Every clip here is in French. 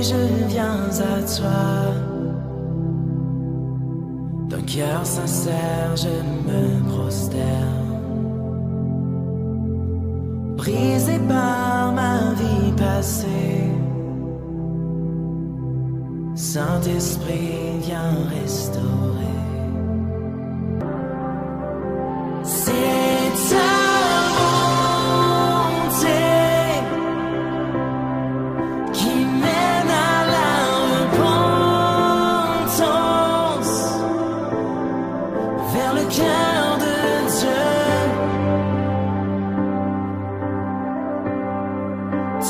je viens à toi. D'un cœur sincère, je me prosterne. Brisé par ma vie passée, Saint-Esprit, viens restaurer. C'est ta bonté qui mène à la repentance, vers le cœur de Dieu.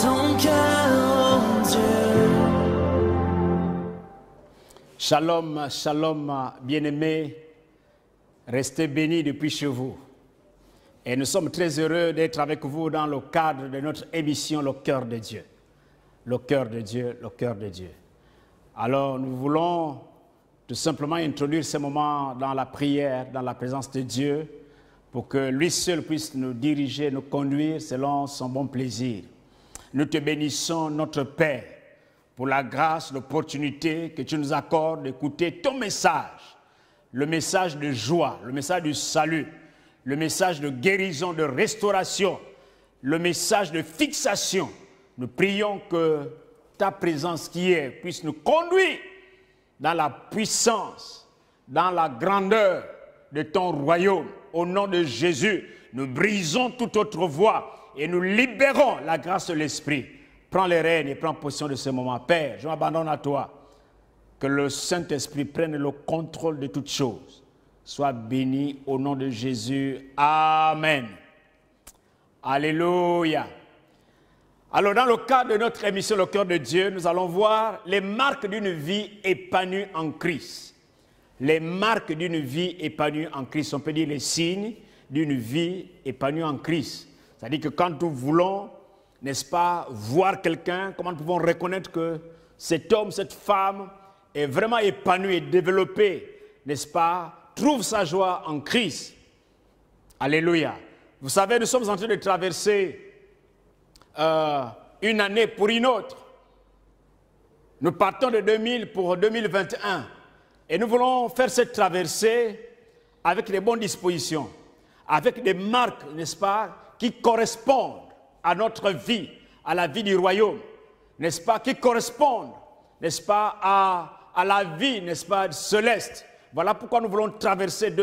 Ton cœur, oh Dieu. Shalom, shalom, bien-aimés, restez bénis depuis chez vous. Et nous sommes très heureux d'être avec vous dans le cadre de notre émission Le Cœur de Dieu. Le Cœur de Dieu, le Cœur de Dieu. Alors nous voulons tout simplement introduire ce moment dans la prière, dans la présence de Dieu, pour que lui seul puisse nous diriger, nous conduire selon son bon plaisir. Nous te bénissons, notre Père, pour la grâce, l'opportunité que tu nous accordes d'écouter ton message, le message de joie, le message du salut, le message de guérison, de restauration, le message de fixation. Nous prions que ta présence qui est puisse nous conduire dans la puissance, dans la grandeur de ton royaume. Au nom de Jésus, nous brisons toute autre voie et nous libérons la grâce de l'Esprit. Prends les rênes et prends possession de ce moment. Père, je m'abandonne à toi. Que le Saint-Esprit prenne le contrôle de toutes choses. Sois béni au nom de Jésus. Amen. Alléluia. Alors, dans le cadre de notre émission Le Cœur de Dieu, nous allons voir les marques d'une vie épanouie en Christ. Les marques d'une vie épanouie en Christ. On peut dire les signes d'une vie épanouie en Christ. C'est-à-dire que quand nous voulons, n'est-ce pas, voir quelqu'un, comment nous pouvons reconnaître que cet homme, cette femme est vraiment épanoui et développé, n'est-ce pas, trouve sa joie en Christ. Alléluia. Vous savez, nous sommes en train de traverser une année pour une autre. Nous partons de 2000 pour 2021 et nous voulons faire cette traversée avec les bonnes dispositions, avec des marques, n'est-ce pas, qui correspondent à notre vie, à la vie du royaume, n'est-ce pas, qui correspondent, n'est-ce pas, à la vie, n'est-ce pas, céleste. Voilà pourquoi nous voulons traverser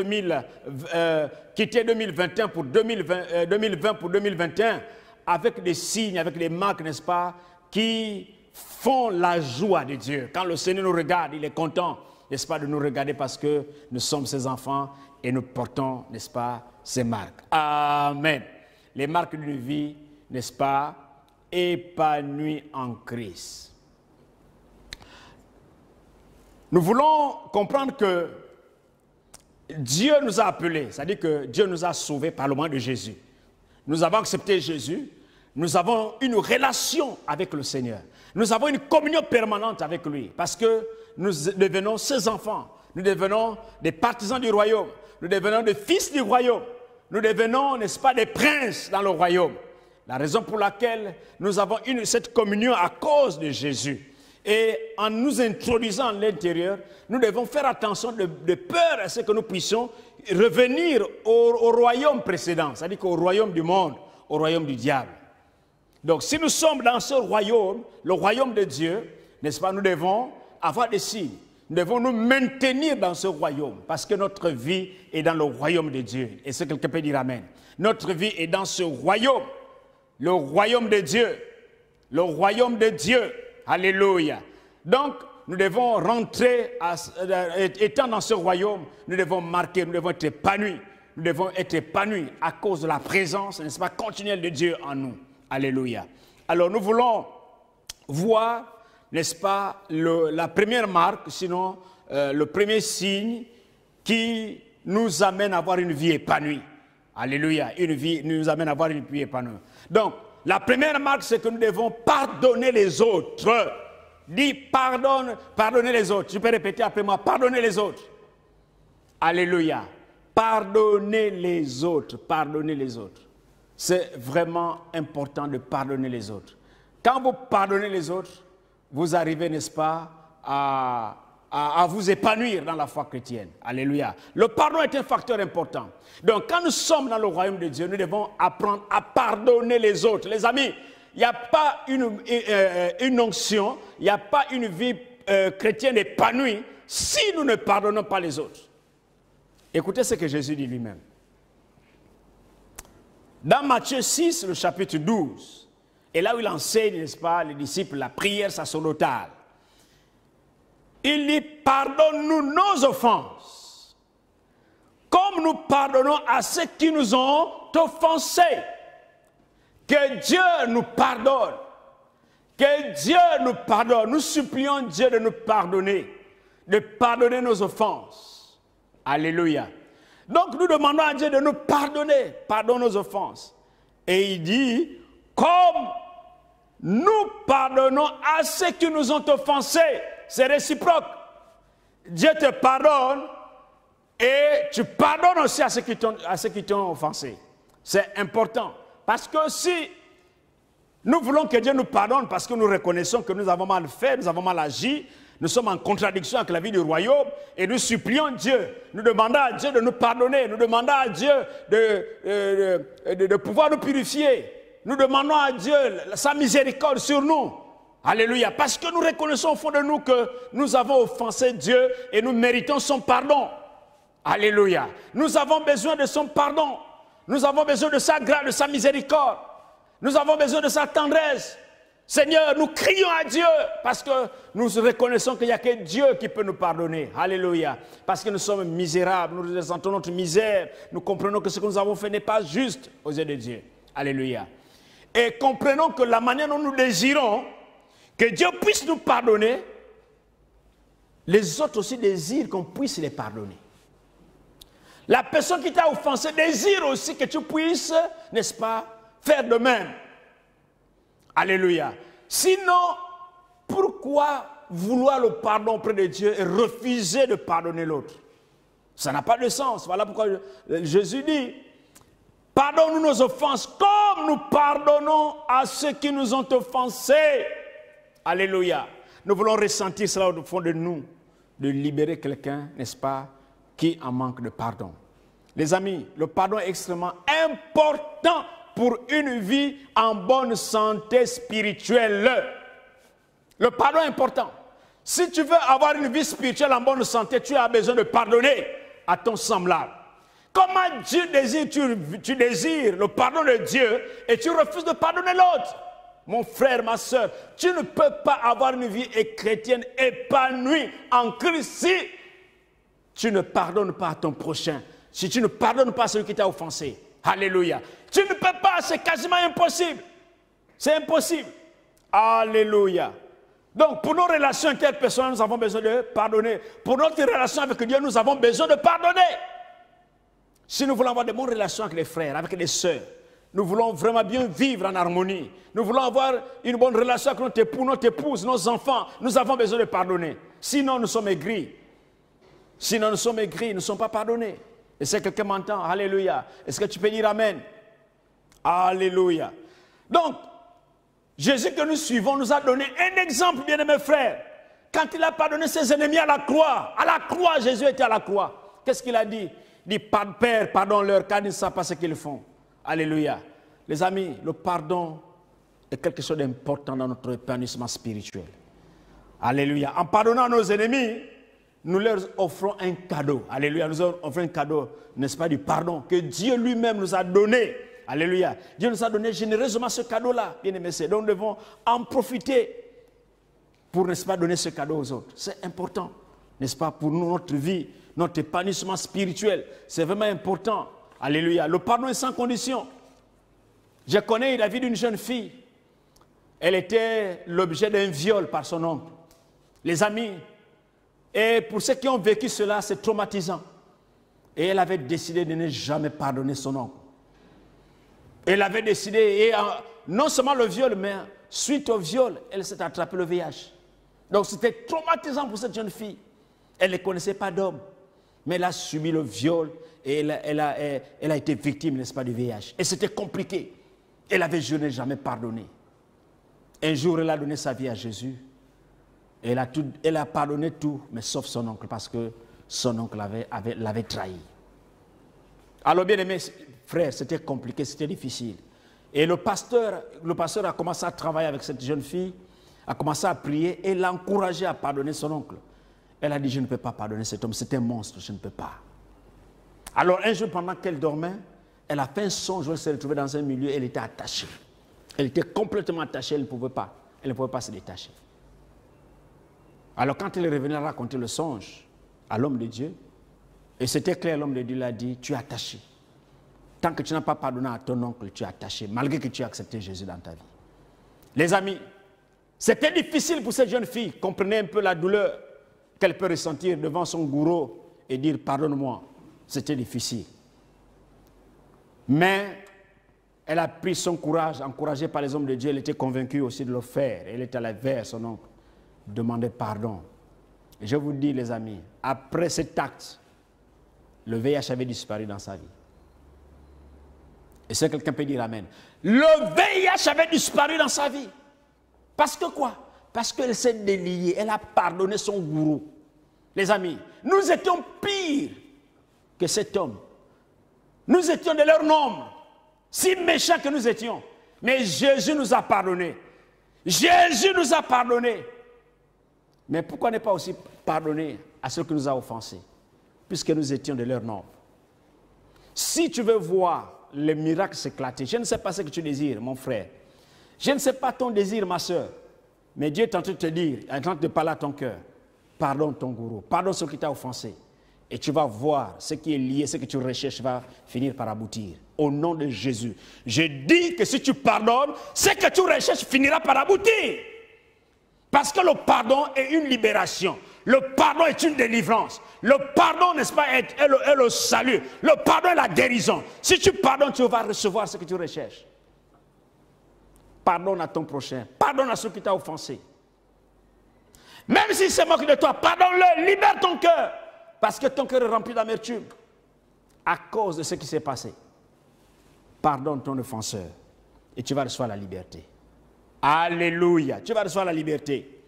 quitter 2021 pour 2020 pour 2021 avec des signes, avec des marques, n'est-ce pas, qui font la joie de Dieu. Quand le Seigneur nous regarde, il est content, n'est-ce pas, de nous regarder parce que nous sommes ses enfants et nous portons, n'est-ce pas, ces marques. Amen. Les marques d'une vie, n'est-ce pas, épanouie en Christ. Nous voulons comprendre que Dieu nous a appelés, c'est-à-dire que Dieu nous a sauvés par le moyen de Jésus. Nous avons accepté Jésus, nous avons une relation avec le Seigneur. Nous avons une communion permanente avec lui parce que nous devenons ses enfants. Nous devenons des partisans du royaume. Nous devenons des fils du royaume. Nous devenons, n'est-ce pas, des princes dans le royaume. La raison pour laquelle nous avons cette communion à cause de Jésus. Et en nous introduisant à l'intérieur, nous devons faire attention de peur à ce que nous puissions revenir au royaume précédent, c'est-à-dire au royaume du monde, au royaume du diable. Donc si nous sommes dans ce royaume, le royaume de Dieu, n'est-ce pas, nous devons avoir des signes. Nous devons nous maintenir dans ce royaume parce que notre vie est dans le royaume de Dieu. Et ce que quelqu'un peut dire amen. Notre vie est dans ce royaume. Le royaume de Dieu. Le royaume de Dieu. Alléluia. Donc, nous devons rentrer, étant dans ce royaume, nous devons marquer, nous devons être épanouis. Nous devons être épanouis à cause de la présence, n'est-ce pas, continuelle de Dieu en nous. Alléluia. Alors, nous voulons voir, n'est-ce pas, la première marque, sinon le premier signe qui nous amène à avoir une vie épanouie. Alléluia. Une vie nous amène à avoir une vie épanouie. Donc, la première marque, c'est que nous devons pardonner les autres. Dis pardonnez les autres. Tu peux répéter après moi, pardonnez les autres. Alléluia. Pardonnez les autres, pardonnez les autres. C'est vraiment important de pardonner les autres. Quand vous pardonnez les autres, vous arrivez, n'est-ce pas, à vous épanouir dans la foi chrétienne. Alléluia. Le pardon est un facteur important. Donc, quand nous sommes dans le royaume de Dieu, nous devons apprendre à pardonner les autres. Les amis, il n'y a pas une onction, il n'y a pas une vie chrétienne épanouie si nous ne pardonnons pas les autres. Écoutez ce que Jésus dit lui-même. Dans Matthieu 6, le chapitre 12, et là où il enseigne, n'est-ce pas, les disciples, la prière sacerdotale, il dit, pardonne-nous nos offenses, comme nous pardonnons à ceux qui nous ont offensés. Que Dieu nous pardonne. Que Dieu nous pardonne. Nous supplions Dieu de nous pardonner, de pardonner nos offenses. Alléluia. Donc nous demandons à Dieu de nous pardonner, pardonne nos offenses. Et il dit, comme nous pardonnons à ceux qui nous ont offensés, c'est réciproque. Dieu te pardonne et tu pardonnes aussi à ceux qui t'ont offensé. C'est important. Parce que si nous voulons que Dieu nous pardonne parce que nous reconnaissons que nous avons mal fait, nous avons mal agi, nous sommes en contradiction avec la vie du royaume et nous supplions Dieu, nous demandons à Dieu de nous pardonner, nous demandons à Dieu de pouvoir nous purifier, nous demandons à Dieu sa miséricorde sur nous. Alléluia, parce que nous reconnaissons au fond de nous que nous avons offensé Dieu et nous méritons son pardon. Alléluia, nous avons besoin de son pardon, nous avons besoin de sa grâce, de sa miséricorde, nous avons besoin de sa tendresse. Seigneur, nous crions à Dieu parce que nous reconnaissons qu'il n'y a que Dieu qui peut nous pardonner. Alléluia. Parce que nous sommes misérables, nous ressentons notre misère, nous comprenons que ce que nous avons fait n'est pas juste aux yeux de Dieu. Alléluia. Et comprenons que la manière dont nous désirons que Dieu puisse nous pardonner, les autres aussi désirent qu'on puisse les pardonner. La personne qui t'a offensé désire aussi que tu puisses, n'est-ce pas, faire de même. Alléluia. Sinon, pourquoi vouloir le pardon auprès de Dieu et refuser de pardonner l'autre? Ça n'a pas de sens. Voilà pourquoi Jésus dit, pardonne-nous nos offenses comme nous pardonnons à ceux qui nous ont offensés. Alléluia. Nous voulons ressentir cela au fond de nous, de libérer quelqu'un, n'est-ce pas, qui en manque de pardon. Les amis, le pardon est extrêmement important pour une vie en bonne santé spirituelle. Le pardon est important. Si tu veux avoir une vie spirituelle en bonne santé, tu as besoin de pardonner à ton semblable. Comment Dieu désire, tu désires le pardon de Dieu et tu refuses de pardonner l'autre? Mon frère, ma soeur, tu ne peux pas avoir une vie chrétienne épanouie en Christ si tu ne pardonnes pas à ton prochain, si tu ne pardonnes pas à celui qui t'a offensé. Alléluia. Tu ne peux pas, c'est quasiment impossible. C'est impossible. Alléluia. Donc, pour nos relations interpersonnelles, nous avons besoin de pardonner. Pour notre relation avec Dieu, nous avons besoin de pardonner. Si nous voulons avoir de bonnes relations avec les frères, avec les sœurs, nous voulons vraiment bien vivre en harmonie. Nous voulons avoir une bonne relation avec notre époux, notre épouse, nos enfants. Nous avons besoin de pardonner. Sinon, nous sommes aigris. Sinon, nous sommes aigris, nous ne sommes pas pardonnés. Et si quelqu'un m'entend, alléluia. Est-ce que tu peux dire amen? Alléluia. Donc, Jésus que nous suivons nous a donné un exemple, bien-aimés frères. Quand il a pardonné ses ennemis à la croix, Jésus était à la croix. Qu'est-ce qu'il a dit? Il dit, Père, pardonne-leur, car ils ne savent pas ce qu'ils font. Alléluia. Les amis, le pardon est quelque chose d'important dans notre épanouissement spirituel. Alléluia. En pardonnant nos ennemis, nous leur offrons un cadeau. Alléluia. Nous leur offrons un cadeau, n'est-ce pas, du pardon que Dieu lui-même nous a donné. Alléluia. Dieu nous a donné généreusement ce cadeau-là, bien-aimés. Donc nous devons en profiter pour, n'est-ce pas, donner ce cadeau aux autres. C'est important, n'est-ce pas, pour nous, notre vie, notre épanouissement spirituel. C'est vraiment important. Alléluia. Le pardon est sans condition. Je connais la vie d'une jeune fille. Elle était l'objet d'un viol par son oncle. Les amis, et pour ceux qui ont vécu cela, c'est traumatisant. Et elle avait décidé de ne jamais pardonner son oncle. Elle avait décidé, et non seulement le viol, mais suite au viol, elle s'est attrapée le VIH. Donc c'était traumatisant pour cette jeune fille. Elle ne connaissait pas d'homme, mais elle a subi le viol et elle a été victime, n'est-ce pas, du VIH. Et c'était compliqué. Elle avait juré de ne jamais pardonner. Un jour, elle a donné sa vie à Jésus. Elle a pardonné tout, mais sauf son oncle, parce que son oncle l'avait trahi. Alors, bien aimés frères, c'était compliqué, c'était difficile. Et le pasteur a commencé à travailler avec cette jeune fille, a commencé à prier et l'a encouragé à pardonner son oncle. Elle a dit, je ne peux pas pardonner cet homme, c'est un monstre, je ne peux pas. Alors, un jour, pendant qu'elle dormait, elle a fait un songe où elle s'est retrouvée dans un milieu, elle était attachée. Elle était complètement attachée, elle ne pouvait pas se détacher. Alors quand elle est revenue raconter le songe à l'homme de Dieu, et c'était clair, l'homme de Dieu l'a dit, tu es attaché. Tant que tu n'as pas pardonné à ton oncle, tu es attaché, malgré que tu as accepté Jésus dans ta vie. Les amis, c'était difficile pour cette jeune fille, comprenez un peu la douleur qu'elle peut ressentir devant son gourou et dire pardonne-moi. C'était difficile. Mais elle a pris son courage, encouragée par les hommes de Dieu, elle était convaincue aussi de le faire. Elle est allée vers son oncle, demander pardon. Et je vous dis les amis, après cet acte, le VIH avait disparu dans sa vie. Et si quelqu'un peut dire amen. Le VIH avait disparu dans sa vie. Parce que quoi? Parce qu'elle s'est déliée, elle a pardonné son gourou. Les amis, nous étions pires que cet homme. Nous étions de leur nombre, si méchants que nous étions. Mais Jésus nous a pardonné. Jésus nous a pardonné. Mais pourquoi ne pas aussi pardonner à ceux qui nous ont offensés, puisque nous étions de leur nombre? Si tu veux voir les miracles s'éclater, je ne sais pas ce que tu désires, mon frère. Je ne sais pas ton désir, ma soeur. Mais Dieu est en train de te dire, en train de te parler à ton cœur. Pardonne ton gourou, pardonne ceux qui t'ont offensé. Et tu vas voir ce qui est lié, ce que tu recherches va finir par aboutir. Au nom de Jésus. Je dis que si tu pardonnes, ce que tu recherches finira par aboutir. Parce que le pardon est une libération. Le pardon est une délivrance. Le pardon, n'est-ce pas, est le salut. Le pardon est la guérison. Si tu pardonnes, tu vas recevoir ce que tu recherches. Pardonne à ton prochain. Pardonne à ceux qui t'ont offensé. Même s'il se moque de toi, pardonne-le. Libère ton cœur. Parce que ton cœur est rempli d'amertume. À cause de ce qui s'est passé. Pardonne ton offenseur. Et tu vas recevoir la liberté. Alléluia. Tu vas recevoir la liberté.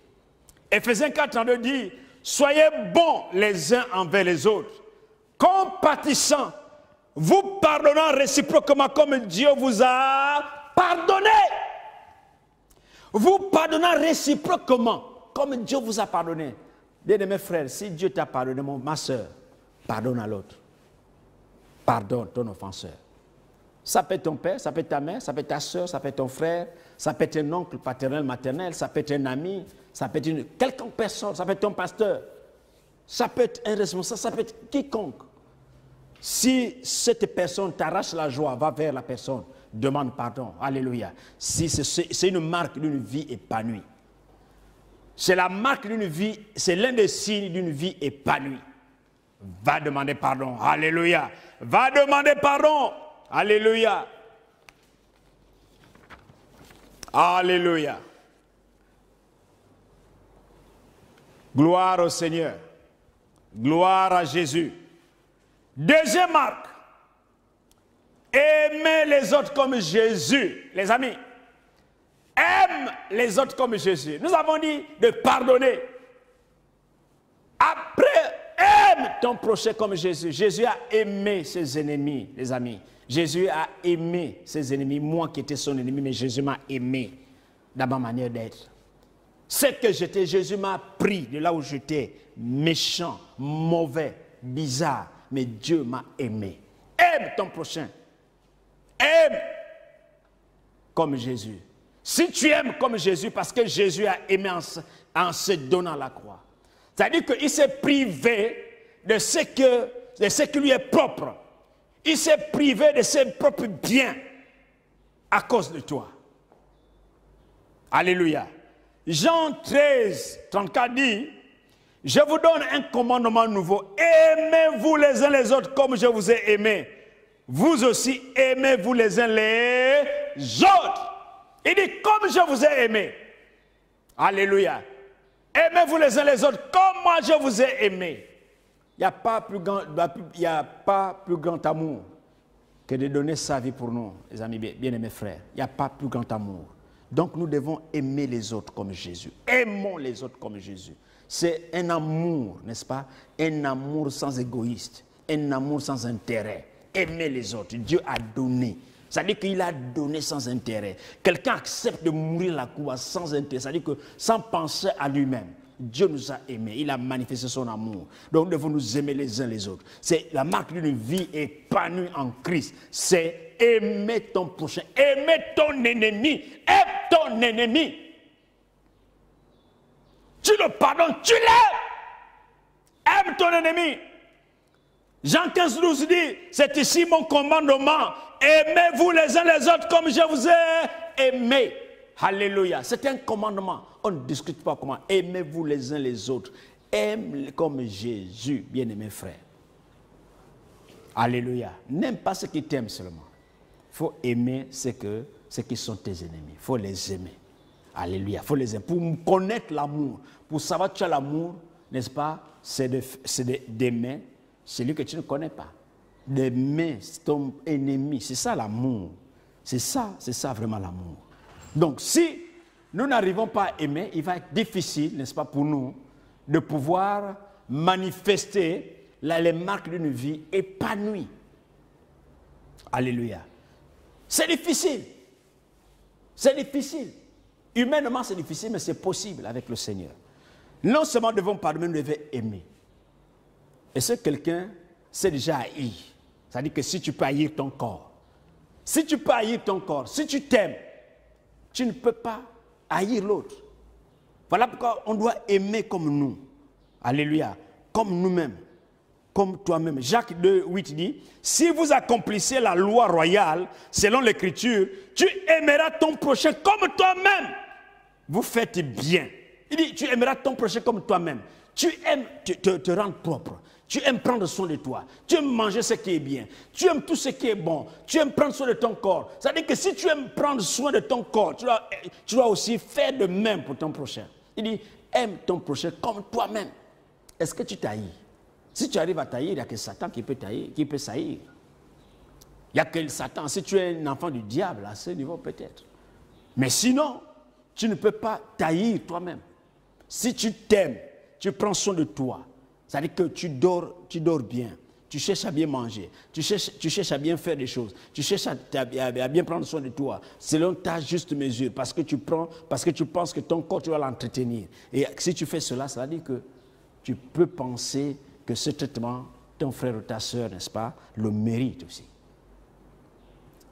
Éphésiens 4:32 dit, soyez bons les uns envers les autres, compatissants, vous pardonnant réciproquement comme Dieu vous a pardonné. Vous pardonnant réciproquement comme Dieu vous a pardonné. Bien-aimés frères, si Dieu t'a pardonné, ma soeur, pardonne à l'autre. Pardonne ton offenseur. Ça peut être ton père, ça peut être ta mère, ça peut être ta soeur, ça peut être ton frère, ça peut être un oncle paternel, maternel, ça peut être un ami, ça peut être une quelconque personne, ça peut être ton pasteur, ça peut être un responsable, ça peut être quiconque. Si cette personne t'arrache la joie, va vers la personne, demande pardon. Alléluia. Si c'est une marque d'une vie épanouie. C'est la marque d'une vie, c'est l'un des signes d'une vie épanouie. Va demander pardon. Alléluia. Va demander pardon. Alléluia. Alléluia. Gloire au Seigneur. Gloire à Jésus. Deuxième marque. Aimez les autres comme Jésus. Les amis, aime les autres comme Jésus. Nous avons dit de pardonner. Après, aime ton prochain comme Jésus. Jésus a aimé ses ennemis, les amis. Jésus a aimé ses ennemis. Moi qui étais son ennemi, mais Jésus m'a aimé dans ma manière d'être. Ce que j'étais, Jésus m'a pris de là où j'étais, méchant, mauvais, bizarre. Mais Dieu m'a aimé. Aime ton prochain. Aime comme Jésus. Si tu aimes comme Jésus, parce que Jésus a aimé en se donnant la croix. C'est-à-dire qu'il s'est privé de ce qui lui est propre. Il s'est privé de ses propres biens à cause de toi. Alléluia. Jean 13, 34 dit, je vous donne un commandement nouveau. Aimez-vous les uns les autres comme je vous ai aimé. Vous aussi aimez-vous les uns les autres. Il dit comme je vous ai aimé. Alléluia. Aimez-vous les uns les autres comme moi je vous ai aimé. Il n'y a pas plus grand amour que de donner sa vie pour nous, les amis bien-aimés frères. Il n'y a pas plus grand amour. Donc nous devons aimer les autres comme Jésus. Aimons les autres comme Jésus. C'est un amour, n'est-ce pas? Un amour sans égoïste, un amour sans intérêt. Aimer les autres. Dieu a donné. C'est-à-dire qu'il a donné sans intérêt. Quelqu'un accepte de mourir la croix sans intérêt. C'est-à-dire que sans penser à lui-même. Dieu nous a aimés. Il a manifesté son amour. Donc nous devons nous aimer les uns les autres. C'est la marque d'une vie épanouie en Christ. C'est aimer ton prochain. Aimer ton ennemi. Aime ton ennemi. Tu le pardonnes, tu l'aimes. Aime ton ennemi. Jean 15 nous dit, c'est ici mon commandement. Aimez-vous les uns les autres comme je vous ai aimé. Alléluia. C'est un commandement. On ne discute pas comment. Aimez-vous les uns les autres. Aime comme Jésus, bien-aimé frère. Alléluia. N'aime pas ceux qui t'aiment seulement. Il faut aimer ceux qui sont tes ennemis. Il faut les aimer. Alléluia. Il faut les aimer. Pour connaître l'amour, pour savoir que tu as l'amour, n'est-ce pas, c'est d'aimer celui que tu ne connais pas. D'aimer ton ennemi. C'est ça l'amour. C'est ça vraiment l'amour. Donc si nous n'arrivons pas à aimer, il va être difficile, n'est-ce pas, pour nous, de pouvoir manifester les marques d'une vie épanouie. Alléluia. C'est difficile. C'est difficile. Humainement, c'est difficile, mais c'est possible avec le Seigneur. Non seulement nous devons pardonner, nous devons aimer. Et si quelqu'un sait déjà haïr, c'est-à-dire que si tu peux haïr ton corps, si tu peux haïr ton corps, si tu t'aimes, tu ne peux pas haïr l'autre. Voilà pourquoi on doit aimer comme nous. Alléluia. Comme nous-mêmes. Comme toi-même. Jacques 2, 8 dit, si vous accomplissez la loi royale, selon l'Écriture, tu aimeras ton prochain comme toi-même. Vous faites bien. Il dit, tu aimeras ton prochain comme toi-même. Tu aimes te rendre propre. Tu aimes prendre soin de toi. Tu aimes manger ce qui est bien. Tu aimes tout ce qui est bon. Tu aimes prendre soin de ton corps. C'est-à-dire que si tu aimes prendre soin de ton corps, tu dois aussi faire de même pour ton prochain. Il dit, aime ton prochain comme toi-même. Est-ce que tu t'haïs? Si tu arrives à t'haïr, il n'y a que Satan qui peut t'haïr, qui peut s'haïr. Il n'y a que Satan. Si tu es un enfant du diable, à ce niveau peut-être. Mais sinon, tu ne peux pas t'haïr toi-même. Si tu t'aimes, tu prends soin de toi. C'est-à-dire que tu dors bien, tu cherches à bien manger, tu cherches à bien faire des choses, tu cherches à bien prendre soin de toi, selon ta juste mesure, parce que tu penses que ton corps, tu vas l'entretenir. Et si tu fais cela, ça veut dire que tu peux penser que ce traitement, ton frère ou ta soeur, n'est-ce pas, le mérite aussi.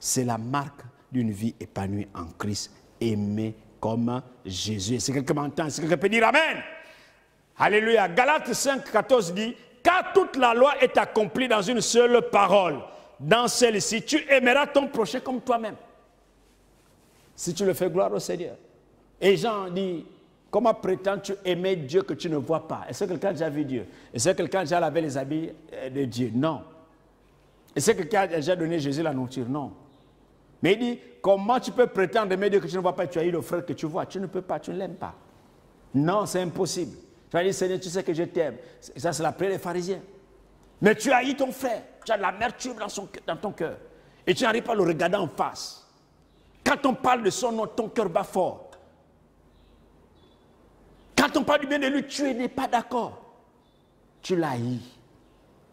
C'est la marque d'une vie épanouie en Christ, aimée comme Jésus. Si quelqu'un m'entend, si quelqu'un peut dire Amen. Alléluia. Galates 5, 14 dit, car toute la loi est accomplie dans une seule parole. Dans celle-ci, tu aimeras ton prochain comme toi-même. Si tu le fais, gloire au Seigneur. Et Jean dit, comment prétends-tu aimer Dieu que tu ne vois pas? Est-ce que quelqu'un a déjà vu Dieu? Est-ce que quelqu'un a déjà lavé les habits de Dieu? Non. Est-ce que quelqu'un a déjà donné Jésus la nourriture? Non. Mais il dit, comment tu peux prétendre aimer Dieu que tu ne vois pas? Tu as eu le frère que tu vois. Tu ne peux pas, tu ne l'aimes pas. Non, c'est impossible. Tu vas dire, Seigneur, tu sais que je t'aime. Ça, c'est la prière des pharisiens. Mais tu haïs ton frère. Tu as de l'amertume dans ton cœur. Et tu n'arrives pas à le regarder en face. Quand on parle de son nom, ton cœur bat fort. Quand on parle du bien de lui, tu n'es pas d'accord. Tu l'haïs.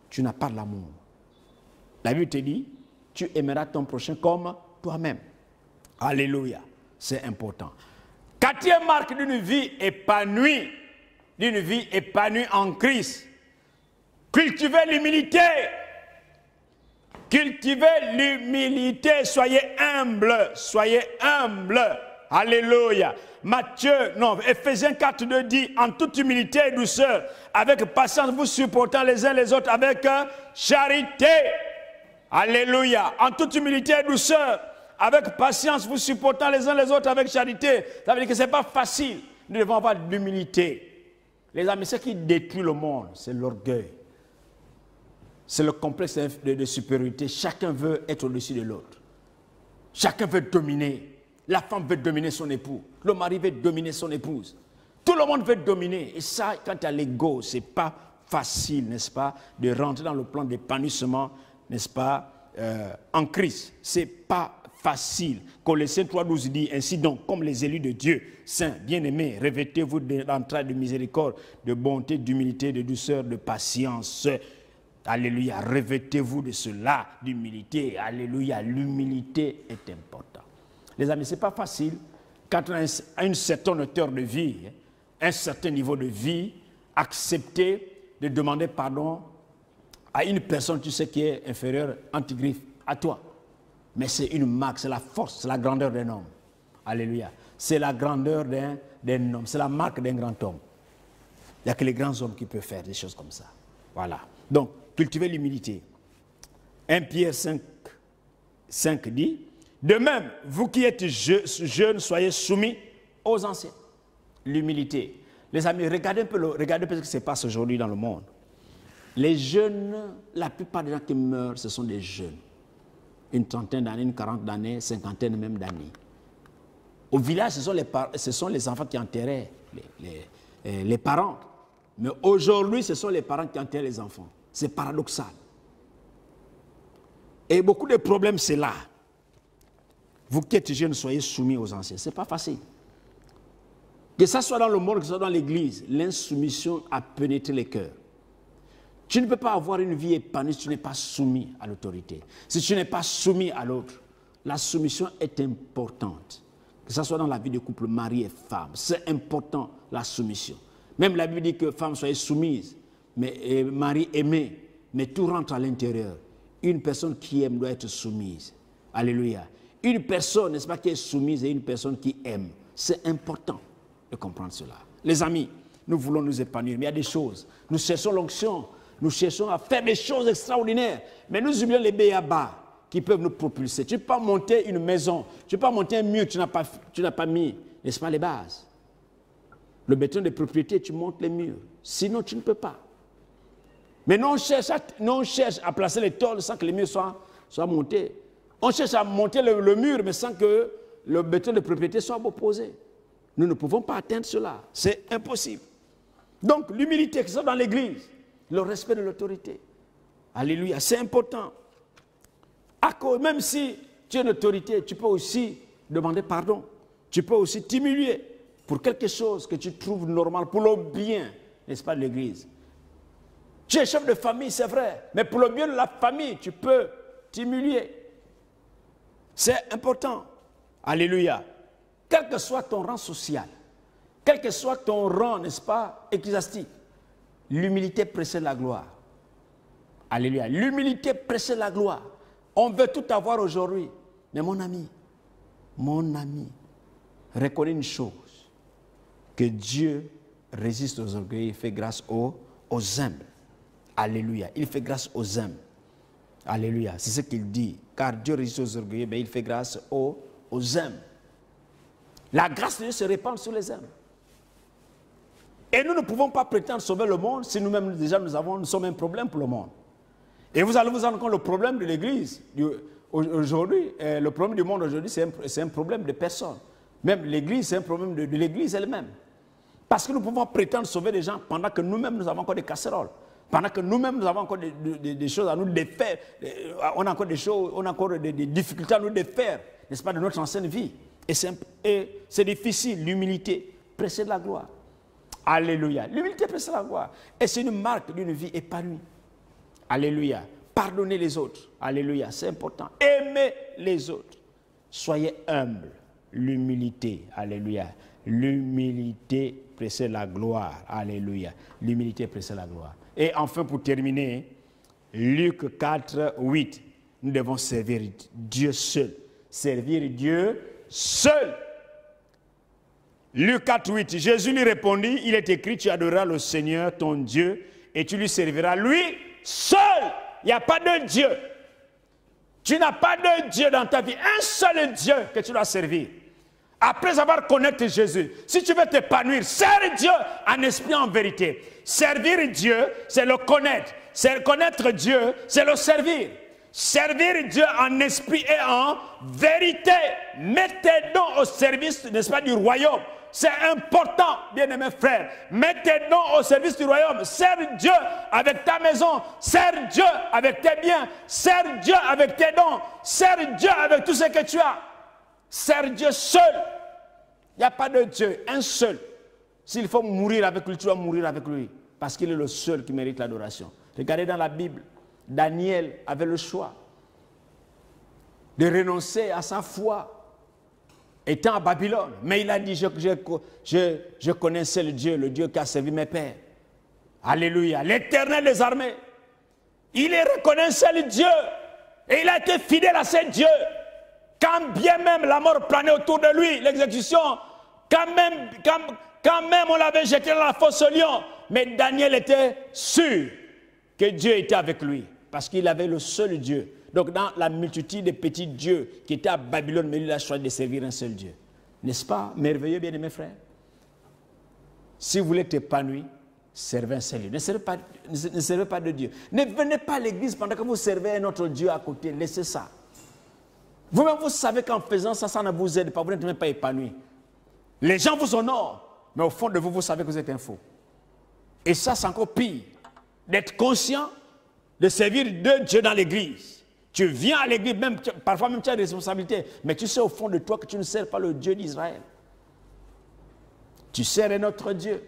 Tu n'as pas de l'amour. La Bible te dit, tu aimeras ton prochain comme toi-même. Alléluia. C'est important. Quatrième marque d'une vie épanouie en Christ. Cultivez l'humilité. Cultivez l'humilité. Soyez humble. Soyez humble. Alléluia. Ephésiens 4, 2 dit, en toute humilité et douceur, avec patience, vous supportant les uns les autres avec charité. Alléluia. En toute humilité et douceur, avec patience, vous supportant les uns les autres avec charité. Ça veut dire que ce n'est pas facile. Nous devons avoir de l'humilité. Les amis, ce qui détruit le monde, c'est l'orgueil. C'est le complexe de supériorité. Chacun veut être au-dessus de l'autre. Chacun veut dominer. La femme veut dominer son époux. Le mari veut dominer son épouse. Tout le monde veut dominer. Et ça, quand tu as l'ego, ce n'est pas facile, n'est-ce pas, de rentrer dans le plan d'épanouissement, n'est-ce pas, en Christ. Ce n'est pas facile. Colossiens 3,12 dit, ainsi donc, comme les élus de Dieu, saints, bien-aimés, revêtez-vous d'entrailles de miséricorde, de bonté, d'humilité, de douceur, de patience. Alléluia, revêtez-vous de cela, d'humilité. Alléluia, l'humilité est importante. Les amis, ce n'est pas facile quand on a une certaine hauteur de vie, un certain niveau de vie, accepter de demander pardon à une personne, tu sais, qui est inférieure, antigriffe, à toi. Mais c'est une marque, c'est la force, c'est la grandeur d'un homme. Alléluia. C'est la grandeur d'un homme, c'est la marque d'un grand homme. Il n'y a que les grands hommes qui peuvent faire des choses comme ça. Voilà. Donc, cultiver l'humilité. 1 Pierre 5 dit, de même, vous qui êtes jeunes, soyez soumis aux anciens. L'humilité. Les amis, regardez un peu ce qui se passe aujourd'hui dans le monde. Les jeunes, la plupart des gens qui meurent, ce sont des jeunes. Une trentaine d'années, une quarantaine d'années, cinquantaine même d'années. Au village, ce sont les enfants qui enterraient les parents. Mais aujourd'hui, ce sont les parents qui enterrent les enfants. C'est paradoxal. Et beaucoup de problèmes, c'est là. Vous qui êtes jeunes, soyez soumis aux anciens. Ce n'est pas facile. Que ce soit dans le monde, que ce soit dans l'église, l'insoumission a pénétré les cœurs. Tu ne peux pas avoir une vie épanouie si tu n'es pas soumis à l'autorité. Si tu n'es pas soumis à l'autre, la soumission est importante. Que ce soit dans la vie de couple, mari et femme, c'est important la soumission. Même la Bible dit que femme soyez soumise, mais mari aimé, mais tout rentre à l'intérieur. Une personne qui aime doit être soumise. Alléluia. Une personne, n'est-ce pas, qui est soumise et une personne qui aime. C'est important de comprendre cela. Les amis, nous voulons nous épanouir, mais il y a des choses. Nous cherchons l'onction, nous cherchons à faire des choses extraordinaires, mais nous oublions les béabas qui peuvent nous propulser. Tu ne peux pas monter une maison, tu ne peux pas monter un mur, tu n'as pas mis, n'est-ce pas, les bases. Le béton de propriété, tu montes les murs. Sinon, tu ne peux pas. Mais nous, on cherche à placer les tôles sans que les murs soient montés. On cherche à monter le mur, mais sans que le béton de propriété soit opposé. Nous ne pouvons pas atteindre cela. C'est impossible. Donc, l'humilité, que ce soit dans l'église, le respect de l'autorité. Alléluia, c'est important. Même si tu as une autorité, tu peux aussi demander pardon. Tu peux aussi t'humilier pour quelque chose que tu trouves normal, pour le bien, n'est-ce pas, de l'église. Tu es chef de famille, c'est vrai, mais pour le bien de la famille, tu peux t'humilier. C'est important. Alléluia. Quel que soit ton rang social, quel que soit ton rang, n'est-ce pas, ecclésiastique, l'humilité précède la gloire. Alléluia. L'humilité précède la gloire. On veut tout avoir aujourd'hui. Mais mon ami, reconnais une chose, que Dieu résiste aux orgueilleux, il fait grâce aux humbles. Alléluia. Il fait grâce aux humbles. Alléluia. C'est ce qu'il dit. Car Dieu résiste aux orgueilleux, mais il fait grâce aux humbles. La grâce de Dieu se répand sur les humbles. Et nous ne pouvons pas prétendre sauver le monde si nous-mêmes déjà nous sommes un problème pour le monde. Et vous allez vous rendre compte, le problème de l'Église aujourd'hui, le problème du monde aujourd'hui, c'est un problème de personnes. Même l'Église, c'est un problème de l'Église elle-même. Parce que nous pouvons prétendre sauver des gens pendant que nous-mêmes nous avons encore des casseroles. Pendant que nous-mêmes nous avons encore des choses à nous défaire. On a encore des choses, on a encore des difficultés à nous défaire, n'est-ce pas, de notre ancienne vie. Et c'est difficile. L'humilité précède la gloire. Alléluia. L'humilité précède la gloire. Et c'est une marque d'une vie épanouie. Alléluia. Pardonnez les autres. Alléluia. C'est important. Aimez les autres. Soyez humbles. L'humilité. Alléluia. L'humilité précède la gloire. Alléluia. L'humilité précède la gloire. Et enfin, pour terminer, Luc 4, 8. Nous devons servir Dieu seul. Servir Dieu seul. Luc 4, 8. Jésus lui répondit, il est écrit, tu adoreras le Seigneur, ton Dieu, et tu lui serviras lui seul. Il n'y a pas de Dieu. Tu n'as pas de Dieu dans ta vie. Un seul Dieu que tu dois servir. Après avoir connu Jésus, si tu veux t'épanouir, sers Dieu en esprit, en vérité. Servir Dieu, c'est le connaître. C'est connaître Dieu, c'est le servir. Servir Dieu en esprit et en vérité. Mettez donc au service, n'est-ce pas, du royaume, C'est important, bien-aimés frères. Mets tes dons au service du royaume. Sers Dieu avec ta maison. Sers Dieu avec tes biens. Sers Dieu avec tes dons. Sers Dieu avec tout ce que tu as. Sers Dieu seul. Il n'y a pas de Dieu, un seul. S'il faut mourir avec lui, tu dois mourir avec lui. Parce qu'il est le seul qui mérite l'adoration. Regardez dans la Bible, Daniel avait le choix de renoncer à sa foi étant à Babylone. Mais il a dit, je connaissais le Dieu qui a servi mes pères. Alléluia. L'Éternel des armées. Il reconnaissait le Dieu. Et il a été fidèle à ce Dieu. Quand bien même la mort planait autour de lui, l'exécution, quand même on l'avait jeté dans la fosse au lion. Mais Daniel était sûr que Dieu était avec lui. Parce qu'il avait le seul Dieu. Donc dans la multitude des petits dieux qui étaient à Babylone, mais il a choisi de servir un seul Dieu. N'est-ce pas merveilleux, bien-aimés frères? Si vous voulez t'épanouir, servez un seul Dieu. Ne servez pas de Dieu. Ne venez pas à l'église pendant que vous servez un autre Dieu à côté. Laissez ça. Vous-même, vous savez qu'en faisant ça, ça ne vous aide pas. Vous n'êtes même pas épanoui. Les gens vous honorent, mais au fond de vous, vous savez que vous êtes un faux. Et ça, c'est encore pire. D'être conscient de servir deux dieux dans l'église. Tu viens à l'église, parfois même tu as des responsabilités, mais tu sais au fond de toi que tu ne sers pas le Dieu d'Israël. Tu sers un autre Dieu.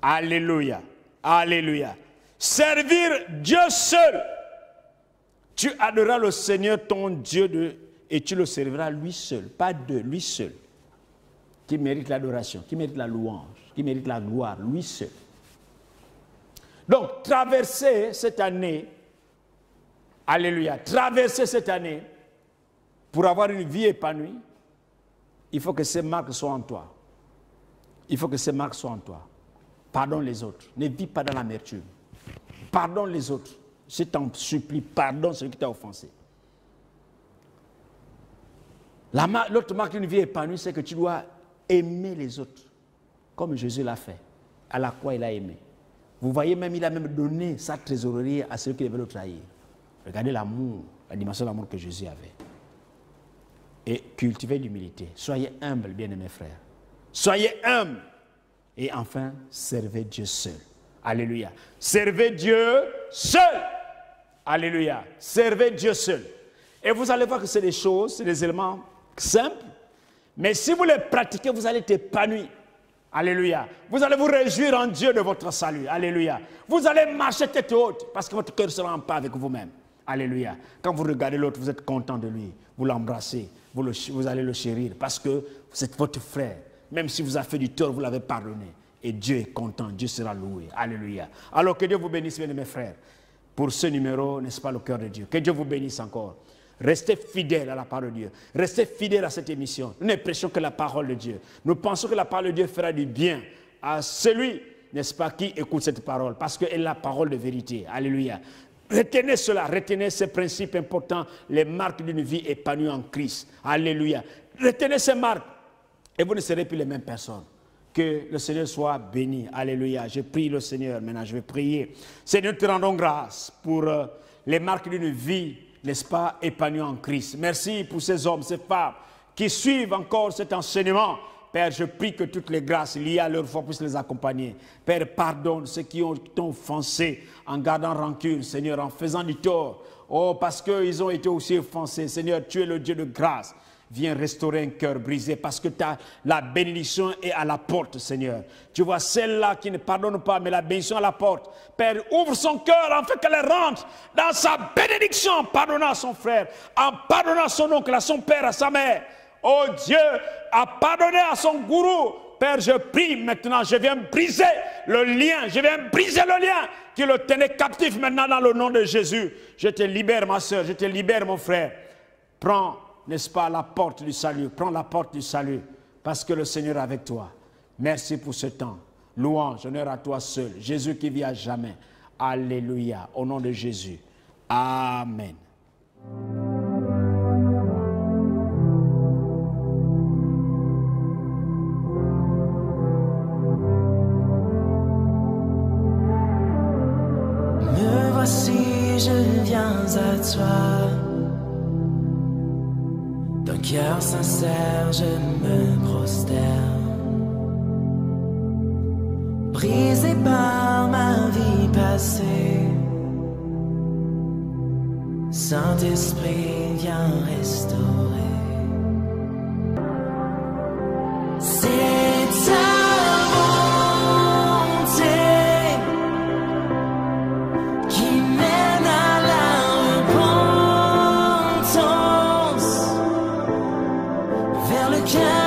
Alléluia. Alléluia. Servir Dieu seul. Tu adoreras le Seigneur ton Dieu et tu le serviras lui seul, pas deux, lui seul. Qui mérite l'adoration, qui mérite la louange, qui mérite la gloire, lui seul. Donc, traverser cette année, alléluia, traverser cette année pour avoir une vie épanouie, il faut que ces marques soient en toi. Il faut que ces marques soient en toi. Pardonne les autres. Ne vis pas dans l'amertume. Pardonne les autres. Je t'en supplie, pardonne celui qui t'a offensé. L'autre marque d'une vie épanouie, c'est que tu dois aimer les autres, comme Jésus l'a fait. À la croix, il a aimé. Vous voyez même, il a même donné sa trésorerie à celui qui devait le trahir. Regardez l'amour, la dimension de l'amour que Jésus avait. Et cultivez l'humilité. Soyez humbles, bien-aimés frères. Soyez humbles. Et enfin, servez Dieu seul. Alléluia. Servez Dieu seul. Alléluia. Servez Dieu seul. Et vous allez voir que c'est des choses, c'est des éléments simples. Mais si vous les pratiquez, vous allez être épanoui. Alléluia. Vous allez vous réjouir en Dieu de votre salut. Alléluia. Vous allez marcher tête haute parce que votre cœur sera en paix avec vous-même. Alléluia. Quand vous regardez l'autre, vous êtes content de lui. Vous l'embrassez. Vous allez le chérir parce que c'est votre frère. Même si vous avez fait du tort, vous l'avez pardonné. Et Dieu est content. Dieu sera loué. Alléluia. Alors que Dieu vous bénisse, bien mes frères. Pour ce numéro, n'est-ce pas, le cœur de Dieu. Que Dieu vous bénisse encore. Restez fidèles à la parole de Dieu. Restez fidèles à cette émission. Nous ne prêchons que la parole de Dieu. Nous pensons que la parole de Dieu fera du bien à celui, n'est-ce pas, qui écoute cette parole. Parce qu'elle est la parole de vérité. Alléluia. Retenez cela. Retenez ces principes importants. Les marques d'une vie épanouie en Christ. Alléluia. Retenez ces marques. Et vous ne serez plus les mêmes personnes. Que le Seigneur soit béni. Alléluia. Je prie le Seigneur. Maintenant, je vais prier. Seigneur, te rendons grâce pour les marques d'une vie, n'est-ce pas, épanouie en Christ. Merci pour ces hommes, ces femmes qui suivent encore cet enseignement. Père, je prie que toutes les grâces liées à leur foi puissent les accompagner. Père, pardonne ceux qui t'ont offensé en gardant rancune, Seigneur, en faisant du tort. Oh, parce qu'ils ont été aussi offensés. Seigneur, tu es le Dieu de grâce. Viens restaurer un cœur brisé parce que la bénédiction est à la porte, Seigneur. Tu vois celle-là qui ne pardonne pas, mais la bénédiction à la porte. Père, ouvre son cœur afin qu'elle rentre dans sa bénédiction en pardonnant à son frère, en pardonnant à son oncle, à son père, à sa mère. Oh Dieu, a pardonné à son gourou. Père, je prie maintenant, je viens briser le lien, qui le tenait captif maintenant dans le nom de Jésus. Je te libère, ma soeur, je te libère, mon frère. Prends, n'est-ce pas, la porte du salut. Prends la porte du salut parce que le Seigneur est avec toi. Merci pour ce temps. Louange, honneur à toi seul. Jésus qui vit à jamais. Alléluia. Au nom de Jésus. Amen. Me voici, je viens à toi. D'un cœur sincère, je me prosterne. brisé par ma vie passée. Saint-Esprit, viens restaurer. C'est ta bonté qui mène à la repentance, vers le cœur.